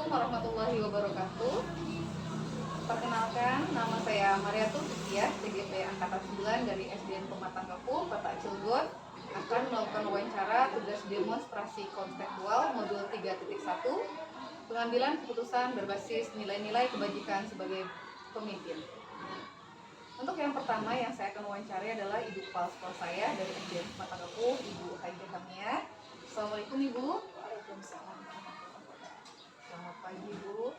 Assalamualaikum warahmatullahi wabarakatuh. Perkenalkan, nama saya Mariatul Fikiah, TGP Angkatan 9 dari SDN Pematang Kapuk, Kota Cilegon, akan melakukan wawancara tugas demonstrasi konseptual modul 3.1, pengambilan keputusan berbasis nilai-nilai kebajikan sebagai pemimpin. Untuk yang pertama yang saya akan wawancarai adalah Ibu Kepala Sekolah saya dari SDN Pematang Kapuk, Ibu Haijah Hamia. Assalamualaikum Ibu. Waalaikumsalam. Selamat pagi Bu.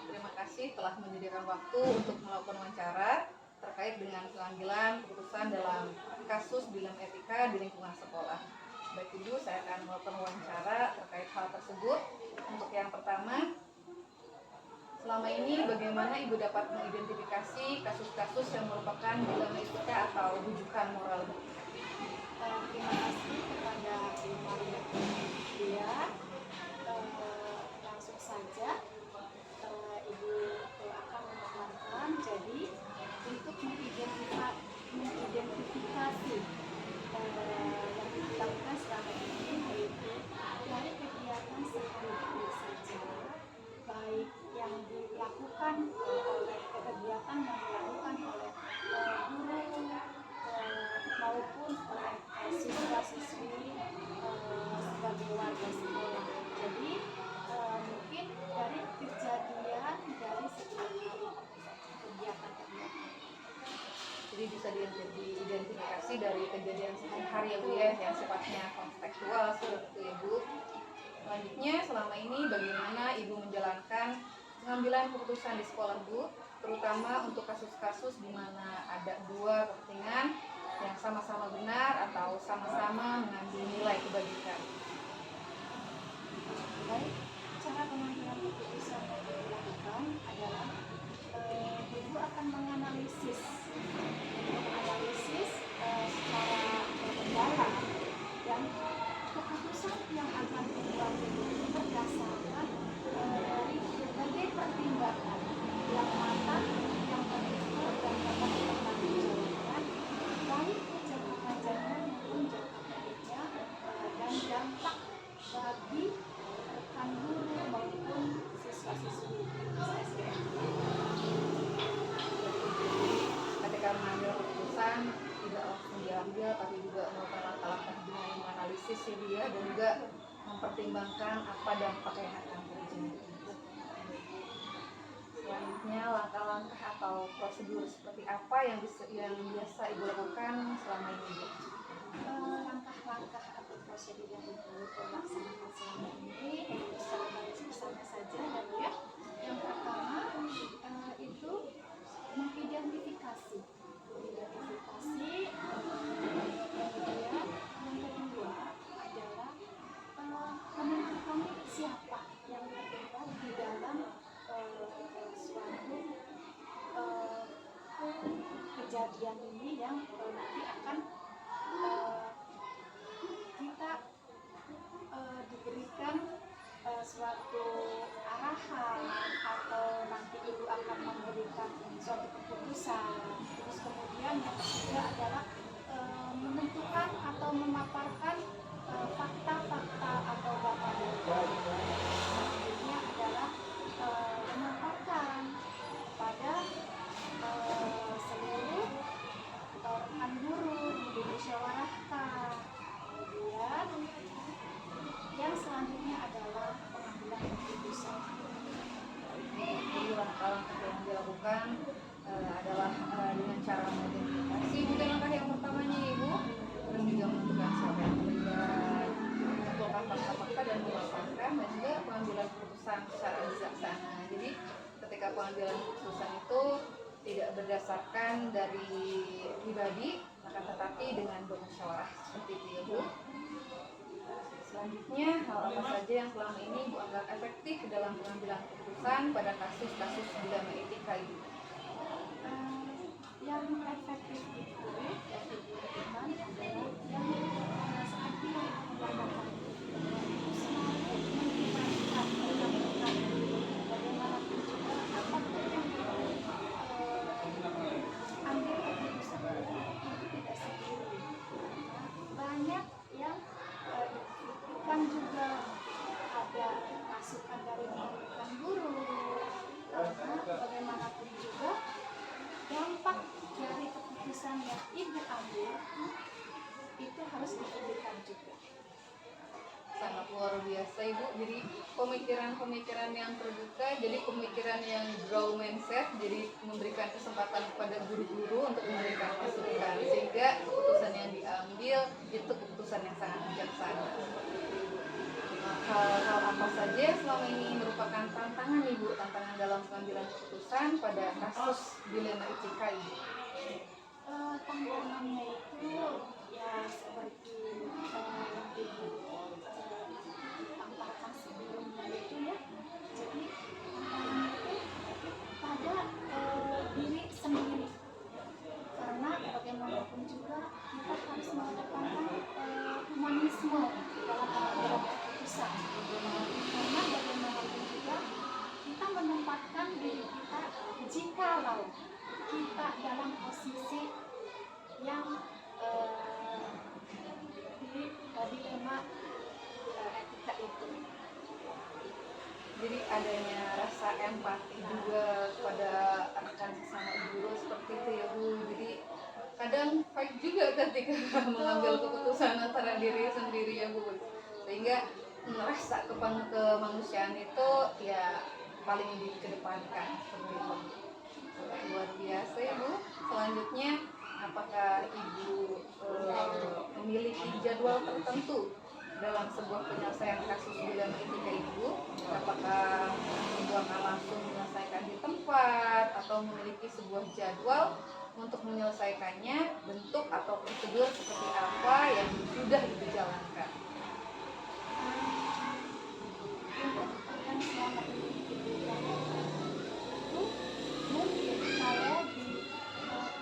Terima kasih telah menyediakan waktu untuk melakukan wawancara terkait dengan pengambilan keputusan dalam kasus bilang etika di lingkungan sekolah. Baik Ibu, saya akan melakukan wawancara terkait hal tersebut. Untuk yang pertama, selama ini bagaimana Ibu dapat mengidentifikasi kasus-kasus yang merupakan dilema etika atau rujukan moral? Terima kasih kepada Ibu Maria dia. Langsung saja Ibu akan menerangkan. Jadi untuk mengidentifikasi yang dilakukan selama ini, yaitu dari kegiatan sehari-hari saja, baik yang dilakukan oleh kegiatan yang dilakukan oleh guru maupun oleh siswa-siswi sebagai warga sekolah. Jadi mungkin dari kejadian dari setiap hari kegiatan-kegiatan. Jadi bisa diidentifikasi dari kejadian sehari-hari ya Bu ya, yang sifatnya kontekstual seperti itu ya Bu. Selanjutnya, selama ini bagaimana Ibu menjalankan pengambilan keputusan di sekolah Bu, terutama untuk kasus-kasus di mana ada dua kepentingan yang sama-sama benar atau sama-sama mengambil nilai kebajikan. Baik, cara pengambilan keputusan yang dilakukan adalah Ibu akan menganalisis secara mendalam, dan keputusan yang akan dibuat itu berdasarkan dari berbagai pertimbangan yang matang, yang berukur dan dapat dipertanggungjawabkan, baik jangka panjangnya maupun jangka pendeknya, dan dampak bagi rekan guru maupun siswa-siswi SDN. Ketika mengambil keputusan tidak langsung diambil, tapi juga melakukan langkah-langkah dengan menganalisis ya Bu ya, dan juga mempertimbangkan apa dampak yang akan terjadi. Selanjutnya, langkah-langkah atau prosedur seperti apa yang biasa Ibu lakukan selama ini Bu? Langkah-langkah atau prosedur yang Ibu laksanakan selama ini secara garis besarnya saja ya. Yang pertama itu mengidentifikasi, kemudian yang kedua adalah menentukan siapa yang terlibat di dalam suatu kejadian ini yang nanti akan kita diberikan suatu arahan, atau nanti Ibu akan memberikan suatu keputusan. Terus kemudian yang ketiga adalah menentukan atau memaparkan fakta-fakta atau data-data. Selanjutnya adalah memaparkan kepada seluruh rekan guru, dimusyawarahkan. Kemudian yang selanjutnya adalah pengambilan keputusan. Jadi langkah-langkah yang dilakukan adalah dengan cara mengidentifikasi mungkin langkah yang pertamanya Ibu, dan juga menentukan siapa yang terlibat, mengumpulkan fakta-fakta dan memaparkan, dan juga pengambilan keputusan secara bijaksana. Jadi ketika pengambilan keputusan itu tidak berdasarkan dari pribadi, akan tetapi dengan bermusyawarah seperti itu ya Bu. Selanjutnya, hal apa saja yang selama ini Ibu anggap efektif dalam pengambilan keputusan pada kasus-kasus dilema etika Ibu? Yang efektif itu yang Ibu lakukan adalah yang seperti yang Ibu katakan, selalu melibatkan rekan-rekan bagaimanapun juga, apapun yang Ibu ambil keputusan itu tidak sendiri, banyak yang kan juga ada masukan dari rekan ibu ambil itu harus dipikirkan juga. Sangat luar biasa Ibu, jadi pemikiran-pemikiran yang terbuka, jadi pemikiran yang grow mindset, jadi memberikan kesempatan kepada guru-guru untuk memberikan masukan, sehingga keputusan yang diambil itu keputusan yang sangat bijaksana. Hal-hal apa saja yang selama ini merupakan tantangan Ibu, tantangan dalam pengambilan keputusan pada kasus dilema etika Ibu? Tantangannya itu ya seperti yang ibu tampakkan sebelumnya itu ya. Jadi tantangan itu pada diri sendiri, karena bagaimanapun juga kita harus mengedepankan humanisme dalam pengambilan keputusan. Karena bagaimanapun juga kita menempatkan diri kita, jikalau kita dalam posisi yang dilema etika itu. Jadi adanya rasa empati juga pada rekan sesama guru seperti itu ya Bu. Jadi kadang fight juga ketika mengambil keputusan antara diri sendiri ya Bu. Sehingga rasa kemanusiaan itu ya paling dikedepankan seperti itu. Luar biasa ya Bu. Selanjutnya, apakah Ibu memiliki jadwal tertentu dalam sebuah penyelesaian kasus dilema etika Ibu? Apakah Ibu akan langsung menyelesaikan di tempat atau memiliki sebuah jadwal untuk menyelesaikannya, bentuk atau prosedur seperti apa yang sudah Ibu jalankan? Yang selama ini dilakukan itu mungkin kalau di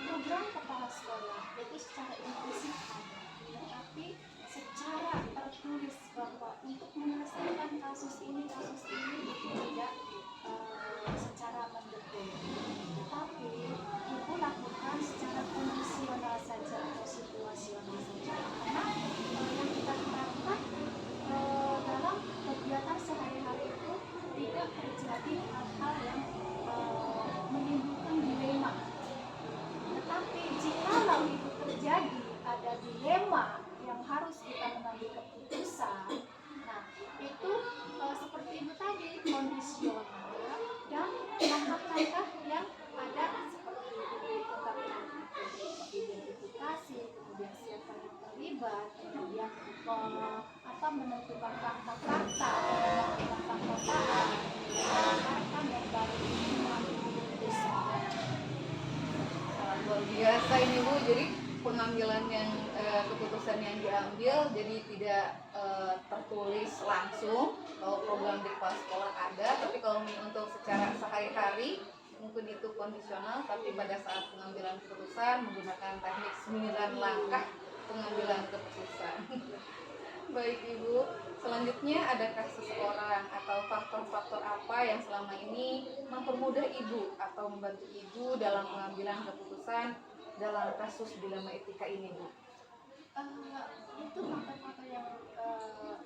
program kepala sekolah itu secara inklusif ada, tetapi secara tertulis bahwa untuk menyelesaikan kasus ini itu tidak secara mendetail, tetapi ibu lakukan secara kondisional saja atau situasional saja, karena yang kita harapkan dalam kegiatan sehari-hari itu tidak terjadi hal-hal yang menimbulkan dilema. Tetapi jikalau itu terjadi ada dilema yang harus kita mengambil keputusan, nah itu seperti itu tadi, kondisional dan langkah-langkah yang ada seperti ditetapkan identifikasi, kemudian siapa yang terlibat, kemudian menentukan fakta-fakta, menentukan fakta-fakta, menentukan dan baru mengambil keputusan. Luar biasa ini Bu, jadi pengambilan yang keputusan yang diambil jadi tidak tertulis langsung. Kalau program di kepala sekolah ada, tapi kalau untuk secara sehari-hari mungkin itu kondisional, tapi pada saat pengambilan keputusan menggunakan teknik 9 langkah pengambilan keputusan. Baik Ibu, selanjutnya adakah seseorang atau faktor-faktor apa yang selama ini mempermudah Ibu atau membantu Ibu dalam pengambilan keputusan dalam kasus dilema etika ini Bu? Itu faktor-faktor yang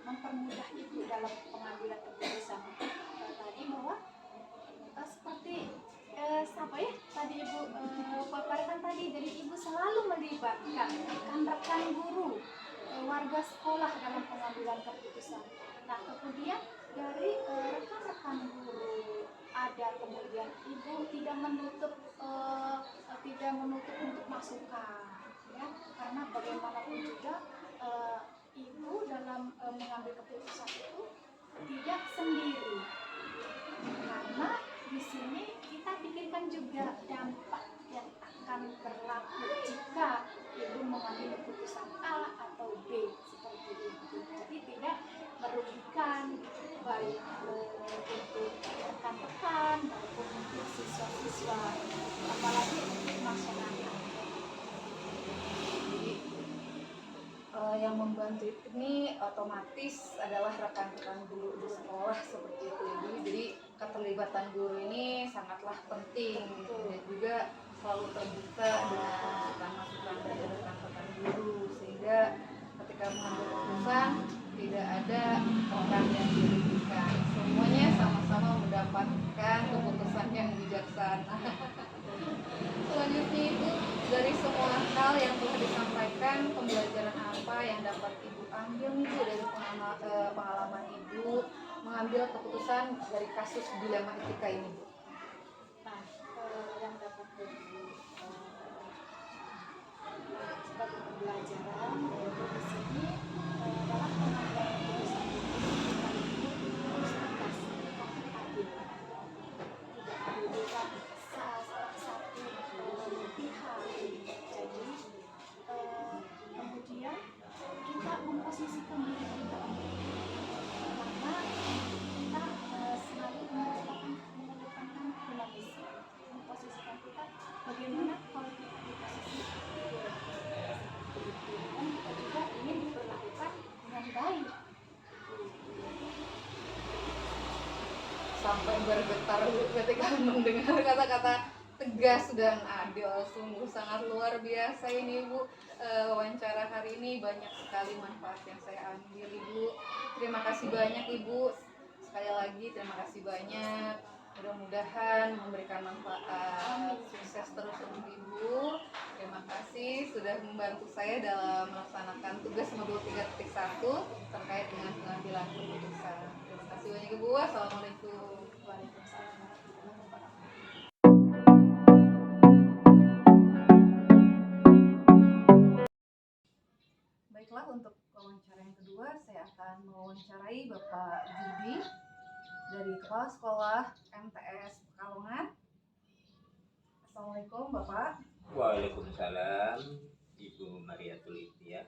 mempermudah Ibu dalam pengambilan keputusan. Tadi bahwa seperti apa ya tadi Ibu paparkan tadi, jadi Ibu selalu melibatkan rekan-rekan guru, warga sekolah dalam pengambilan keputusan. Nah kemudian dari rekan-rekan guru ada, kemudian Ibu tidak menutup untuk masukan, ya, karena bagaimanapun juga Ibu dalam mengambil keputusan itu tidak sendiri, karena di sini kita pikirkan juga dampak yang akan berlaku jika Ibu mengambil keputusan A atau B seperti itu. Jadi tidak merugikan baik untuk rekan-rekan maupun untuk siswa-siswa, apalagi untuk masyarakat. Yang membantu ini otomatis adalah rekan-rekan guru di sekolah seperti itu Ibu. Jadi keterlibatan guru ini sangatlah penting dan juga selalu terbuka dengan masukan dari rekan-rekan guru, sehingga ketika mengambil keputusan tidak ada orang yang dirugikan, semuanya sama-sama mendapatkan keputusan yang bijaksana. Selanjutnya Ibu, dari semua hal yang dapat Ibu ambil nih Bu dari pengalaman Ibu mengambil keputusan dari kasus dilema etika ini Bu? Nah, yang dapat Ibu sebagai pembelajaran yaitu di sini dalam pengambilan keputusan itu harus tegas, adil, tidak merugikan salah satu pihak. Jadi kemudian kita memposisikan diri kita, karena kita selalu mengedepankan humanisme, memposisikan kita bagaimana kalau kita di posisi dan kita juga ingin diperlakukan dengan baik. Sampai bergetar ketika mendengar kata-kata tegas dan adil. Sungguh sangat luar biasa ini Ibu. Wawancara hari ini banyak sekali manfaat yang saya ambil Ibu. Terima kasih banyak Ibu. Sekali lagi terima kasih banyak. Mudah-mudahan memberikan manfaat. Sukses terus untuk Ibu. Terima kasih sudah membantu saya dalam melaksanakan tugas modul 3.1 terkait dengan pengambilan keputusan. Terima kasih banyak Ibu. Assalamualaikum. Waalaikumsalam warahmatullahi wabarakatuh. Baiklah, untuk wawancara yang kedua saya akan mewawancarai Bapak Judi dari Kepala Sekolah MTS Pekalongan. Assalamualaikum Bapak. Waalaikumsalam, Ibu Mariatul Ikhtiar.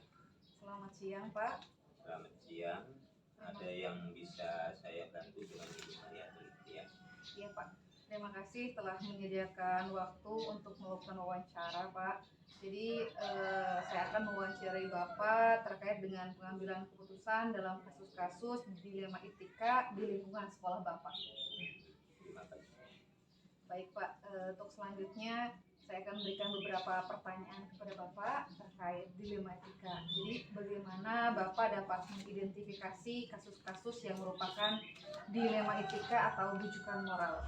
Selamat siang Pak. Selamat siang. Ada yang bisa saya bantu dengan Ibu Mariatul Ikhtiar? Iya Pak. Terima kasih telah menyediakan waktu untuk melakukan wawancara Pak. Jadi saya akan mewawancarai Bapak terkait dengan pengambilan keputusan dalam kasus-kasus dilema etika di lingkungan sekolah Bapak. Terima kasih. Baik Pak, untuk selanjutnya saya akan memberikan beberapa pertanyaan kepada Bapak terkait dilema etika. Jadi bagaimana Bapak dapat mengidentifikasi kasus-kasus yang merupakan dilema etika atau rujukan moral?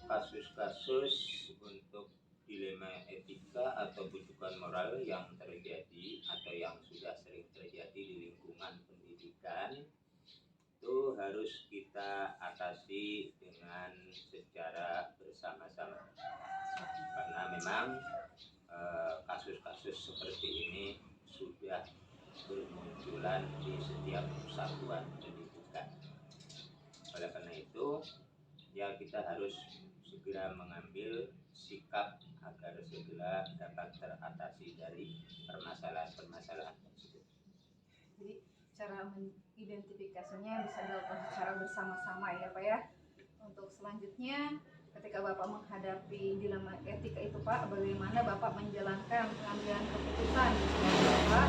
Kasus-kasus untuk dilema etika atau bujukan moral yang terjadi atau yang sudah sering terjadi di lingkungan pendidikan itu harus kita atasi dengan secara bersama-sama, karena memang kasus-kasus seperti ini sudah bermunculan di setiap satuan pendidikan. Oleh karena itu, ya kita harus segera mengambil sikap agar segera dapat teratasi dari permasalahan-permasalahan tersebut. Jadi cara mengidentifikasinya bisa dilakukan secara bersama-sama ya Pak ya. Untuk selanjutnya, ketika Bapak menghadapi dilema etika itu Pak, bagaimana Bapak menjalankan pengambilan keputusan di sekolah Bapak,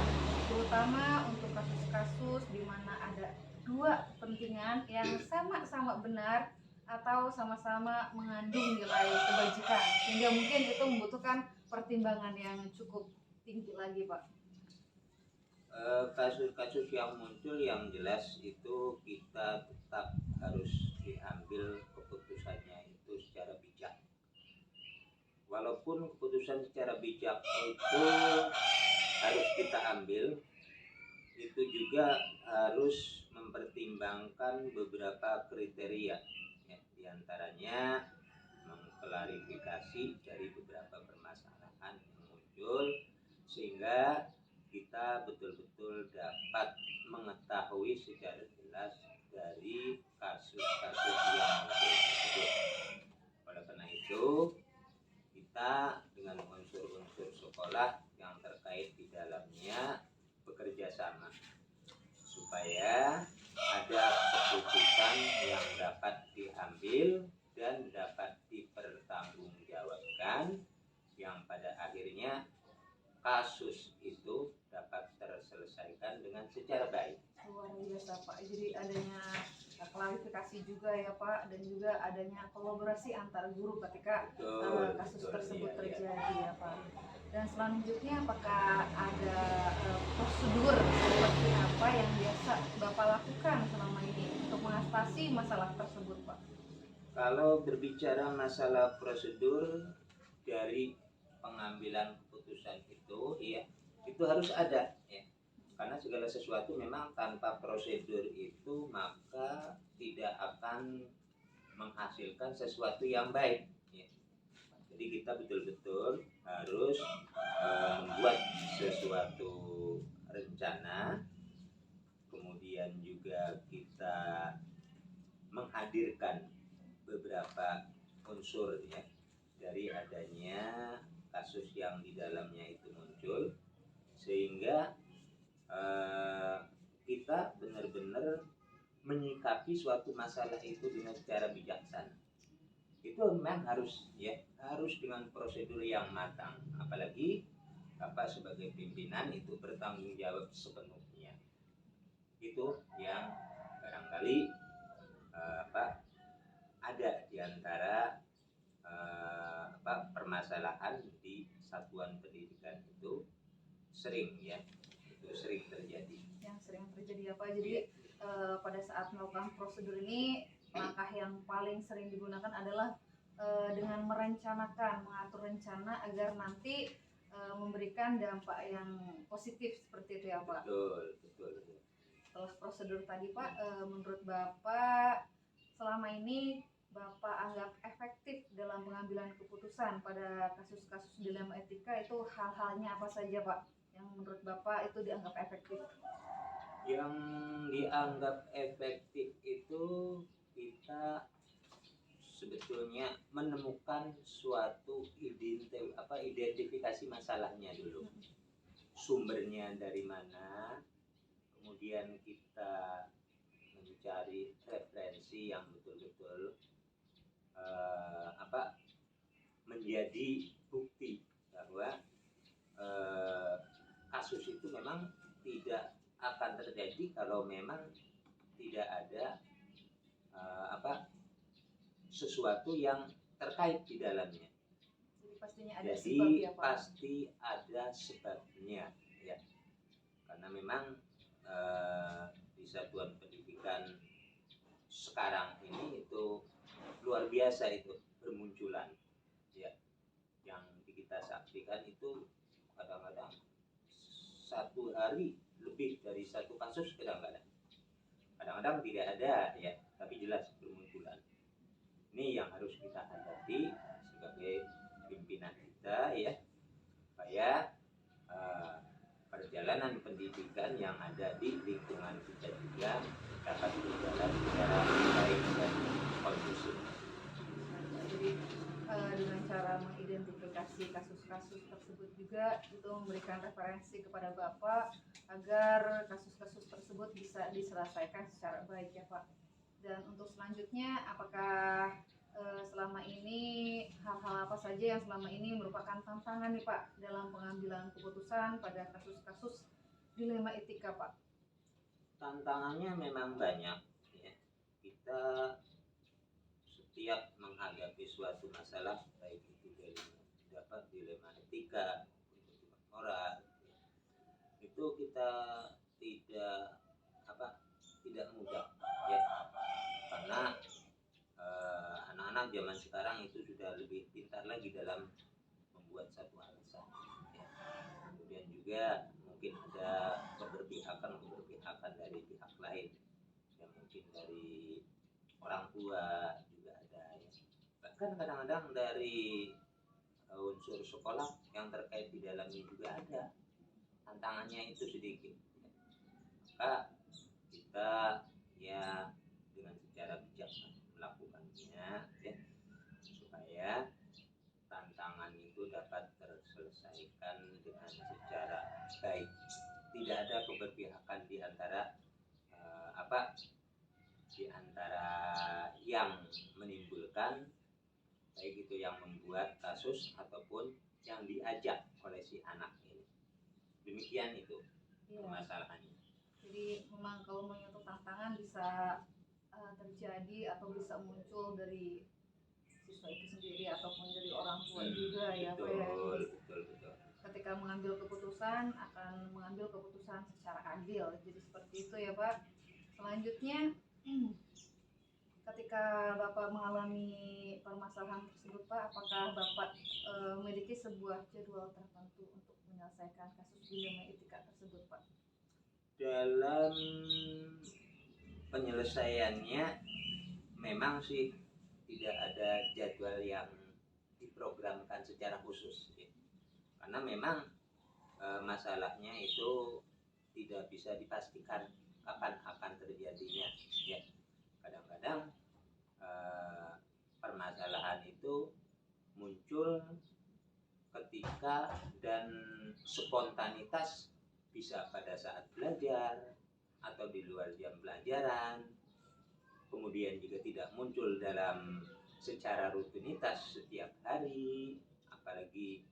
terutama untuk kasus-kasus di mana ada dua kepentingan yang sama-sama benar atau sama-sama mengandung nilai kebajikan, sehingga mungkin itu membutuhkan pertimbangan yang cukup tinggi lagi Pak. Kasus-kasus yang muncul yang jelas itu kita tetap harus diambil keputusannya itu secara bijak. Walaupun keputusan secara bijak itu harus kita ambil, itu juga harus mempertimbangkan beberapa kriteria, ya, diantaranya mengklarifikasi dari beberapa permasalahan yang muncul sehingga kita betul-betul dapat mengetahui secara jelas dari kasus-kasus yang muncul tersebut. Oleh karena itu, kita dengan unsur-unsur sekolah yang terkait di dalamnya bekerja sama supaya ada keputusan yang dapat diambil dan dapat dipertanggungjawabkan, yang pada akhirnya kasus itu dapat terselesaikan dengan secara baik. Luar biasa Pak. Jadi adanya klarifikasi juga ya Pak, dan juga adanya kolaborasi antar guru ketika kasus tersebut terjadi ya Pak. Dan selanjutnya apakah ada prosedur seperti apa yang biasa Bapak lakukan selama ini untuk mengatasi masalah tersebut Pak? Kalau berbicara masalah prosedur dari pengambilan keputusan itu, ya itu harus ada, ya. Karena segala sesuatu memang tanpa prosedur itu maka tidak akan menghasilkan sesuatu yang baik. Ya. Jadi kita betul-betul harus membuat sesuatu rencana, kemudian juga kita menghadirkan beberapa unsur ya dari adanya kasus yang di dalamnya itu muncul, sehingga kita benar-benar menyikapi suatu masalah itu dengan secara bijaksana. Itu memang harus ya, harus dengan prosedur yang matang. Apalagi Bapak sebagai pimpinan itu bertanggung jawab sepenuhnya. Itu yang barangkali ada di antara permasalahan di satuan pendidikan itu sering ya, itu sering terjadi. Yang sering terjadi apa? Jadi pada saat melakukan prosedur ini, langkah yang paling sering digunakan adalah dengan merencanakan, mengatur rencana agar nanti memberikan dampak yang positif seperti itu ya Pak. Betul. Setelah prosedur tadi Pak, menurut Bapak selama ini Bapak anggap efektif dalam pengambilan keputusan pada kasus-kasus dilema etika itu hal-halnya apa saja Pak? Yang menurut Bapak itu dianggap efektif? Yang dianggap efektif itu kita sebetulnya menemukan suatu identifikasi masalahnya dulu. Sumbernya dari mana, kemudian kita mencari referensi yang betul-betul menjadi bukti bahwa kasus itu memang tidak akan terjadi kalau memang tidak ada sesuatu yang terkait di dalamnya. Jadi pastinya ada Jadi sebab ya Pak. pasti ada sebabnya ya. Karena memang di satuan pendidikan sekarang ini itu luar biasa itu bermunculan ya. Yang kita saksikan itu kadang-kadang satu hari lebih dari satu kasus, kadang-kadang tidak ada ya, tapi jelas bermunculan. Ini yang harus kita hadapi sebagai pimpinan kita ya, supaya perjalanan pendidikan yang ada di lingkungan kita juga dapat berjalan secara baik dan kondusif. Jadi dengan cara mengidentifikasi kasus-kasus tersebut juga itu memberikan referensi kepada Bapak agar kasus-kasus tersebut bisa diselesaikan secara baik ya Pak. Dan untuk selanjutnya, apakah selama ini hal-hal apa saja yang selama ini merupakan tantangan nih Pak dalam pengambilan keputusan pada kasus-kasus dilema etika Pak? Tantangannya memang banyak ya. Kita setiap menghadapi suatu masalah, baik itu dapat dilema etika ataupun moral ya, itu kita tidak mudah ya, karena anak-anak zaman sekarang itu sudah lebih pintar lagi dalam membuat satu alasan ya. Kemudian juga mungkin ada keberpihakan dari pihak lain yang mungkin dari orang tua juga ada ya. Bahkan kadang-kadang dari unsur sekolah yang terkait di dalamnya juga ada. Tantangannya itu sedikit ya. Maka kita ya dengan secara bijak melakukannya ya, supaya tantangan itu dapat terselesaikan dengan secara baik. Tidak ada keberpihakan di antara di antara yang menimbulkan, baik itu yang membuat kasus ataupun yang diajak oleh si anak ini. Demikian itu permasalahannya. Jadi memang kalau menyentuh tantangan bisa terjadi atau bisa muncul dari siswa itu sendiri ataupun dari orang tua juga ya Pak ya. Betul. Ketika mengambil keputusan akan mengambil keputusan secara adil. Jadi seperti itu ya Pak. Selanjutnya ketika Bapak mengalami permasalahan tersebut Pak, apakah Bapak memiliki sebuah jadwal tertentu untuk menyelesaikan kasus dilema etika tersebut Pak? Dalam penyelesaiannya memang sih tidak ada jadwal yang diprogramkan secara khusus ya. Karena memang masalahnya itu tidak bisa dipastikan kapan akan terjadinya ya. Kadang-kadang permasalahan itu muncul ketika dan spontanitas, bisa pada saat belajar atau di luar jam pelajaran, kemudian juga tidak muncul dalam secara rutinitas setiap hari, apalagi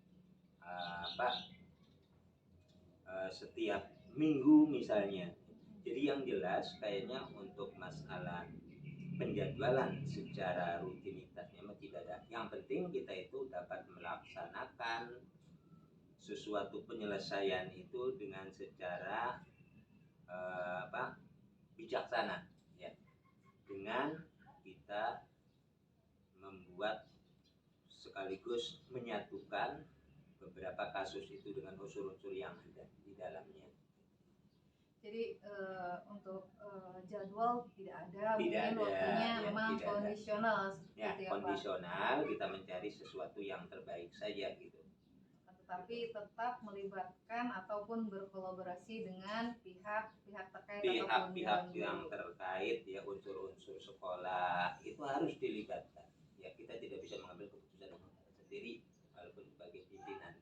setiap minggu misalnya. Jadi yang jelas kayaknya untuk masalah penjadwalan secara rutinitasnya tidak ada. Yang penting kita itu dapat melaksanakan sesuatu penyelesaian itu dengan secara bijaksana ya, dengan kita membuat sekaligus menyatukan beberapa kasus itu dengan unsur-unsur yang ada di dalamnya. Jadi untuk jadwal tidak ada, Tidak mungkin ada, waktunya ya, memang tidak kondisional ya, seperti apa. kondisional, kita mencari sesuatu yang terbaik saja gitu. Tetapi tetap melibatkan ataupun berkolaborasi dengan pihak-pihak terkait Pihak-pihak yang terkait ya, unsur-unsur sekolah itu harus dilibatkan. Ya, kita tidak bisa mengambil keputusan sendiri walaupun sebagai pimpinan.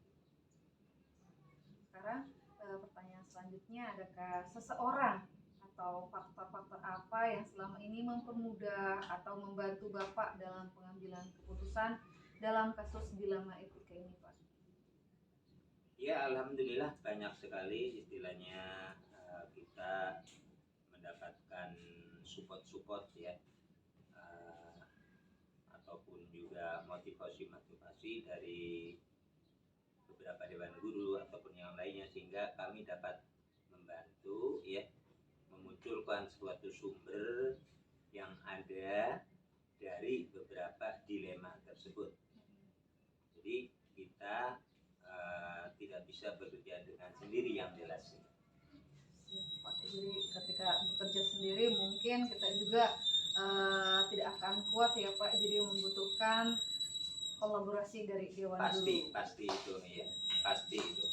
Sekarang pertanyaan selanjutnya, adakah seseorang atau faktor-faktor apa yang selama ini mempermudah atau membantu Bapak dalam pengambilan keputusan dalam kasus dilema etika ini, Pak? Ya, alhamdulillah banyak sekali istilahnya kita mendapatkan support ya, ataupun juga motivasi dari beberapa dewan guru ataupun yang lainnya, sehingga kami dapat membantu ya, memunculkan suatu sumber yang ada dari beberapa dilema tersebut. Jadi kita tidak bisa bekerja dengan sendiri yang jelas. Jadi ketika bekerja sendiri mungkin kita juga tidak akan kuat ya Pak, jadi membutuhkan kolaborasi dari dewan guru. Pasti itu ya, pasti itu.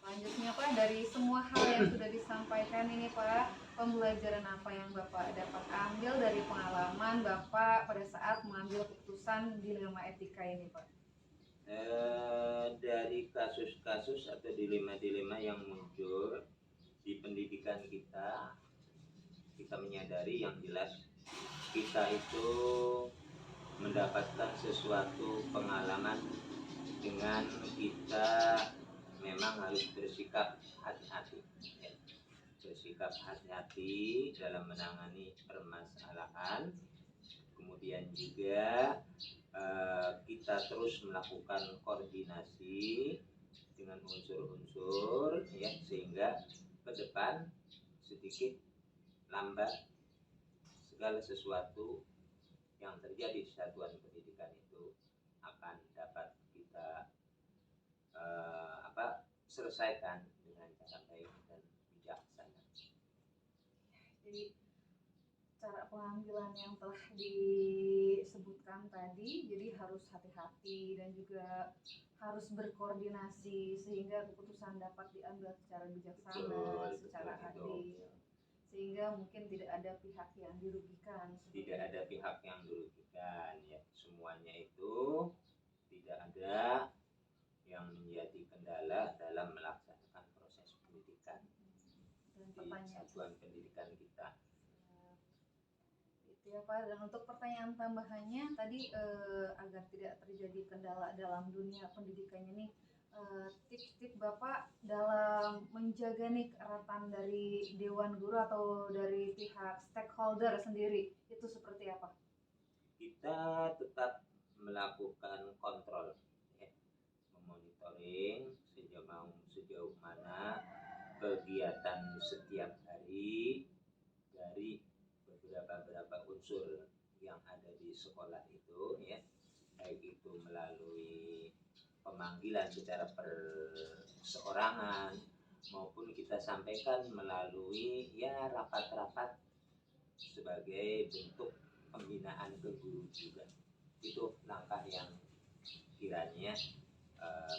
Selanjutnya Pak, dari semua hal yang sudah disampaikan ini Pak, pembelajaran apa yang Bapak dapat ambil dari pengalaman Bapak pada saat mengambil keputusan dilema etika ini Pak? Dari kasus-kasus atau dilema-dilema yang muncul di pendidikan kita menyadari yang jelas kita itu mendapatkan sesuatu pengalaman dengan kita memang harus bersikap hati-hati ya. Bersikap hati-hati dalam menangani permasalahan, kemudian juga kita terus melakukan koordinasi dengan unsur-unsur ya, sehingga ke depan sedikit lambat segala sesuatu yang terjadi di satuan pendidikan itu akan dapat kita selesaikan dengan cara baik dan bijaksana. Jadi cara pengambilan yang telah disebutkan tadi, jadi harus hati-hati dan juga harus berkoordinasi sehingga keputusan dapat diambil secara bijaksana, secara adil, sehingga mungkin tidak ada pihak yang dirugikan. Tidak ada pihak yang dirugikan ya, semuanya itu tidak ada yang menjadi kendala dalam melaksanakan proses pendidikan di satuan pendidikan kita. Itu ya Pak. Dan untuk pertanyaan tambahannya tadi, agar tidak terjadi kendala dalam dunia pendidikannya nih, tips-tips Bapak dalam menjaga nih keeratan dari dewan guru atau dari pihak stakeholder sendiri itu seperti apa? Kita tetap melakukan kontrol ya, memonitoring sejauh mana kegiatan setiap hari dari beberapa unsur yang ada di sekolah itu ya, baik itu melalui pemanggilan secara perseorangan maupun kita sampaikan melalui ya rapat-rapat sebagai bentuk pembinaan ke guru juga. Itu langkah yang kiranya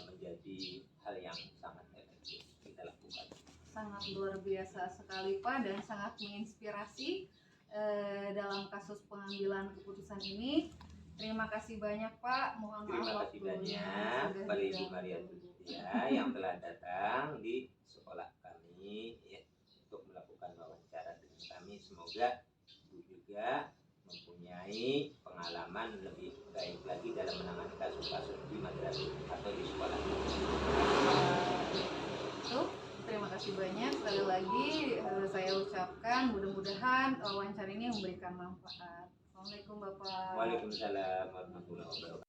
menjadi hal yang sangat efektif kita lakukan. Sangat luar biasa sekali Pak, dan sangat menginspirasi dalam kasus pengambilan keputusan ini. Terima kasih banyak Pak. Mohon maaf Terima kasih waktunya banyak sudah kepada Ibu diganggu. Maria Tutia yang telah datang di sekolah kami ya, untuk melakukan wawancara dengan kami. Semoga Ibu juga mempunyai pengalaman lebih baik lagi dalam menangani kasus-kasus di madrasah atau di sekolah. Itu terima kasih banyak sekali lagi saya ucapkan, mudah-mudahan wawancara ini memberikan manfaat. Assalamualaikum Bapak. Waalaikumsalam warahmatullahi wabarakatuh.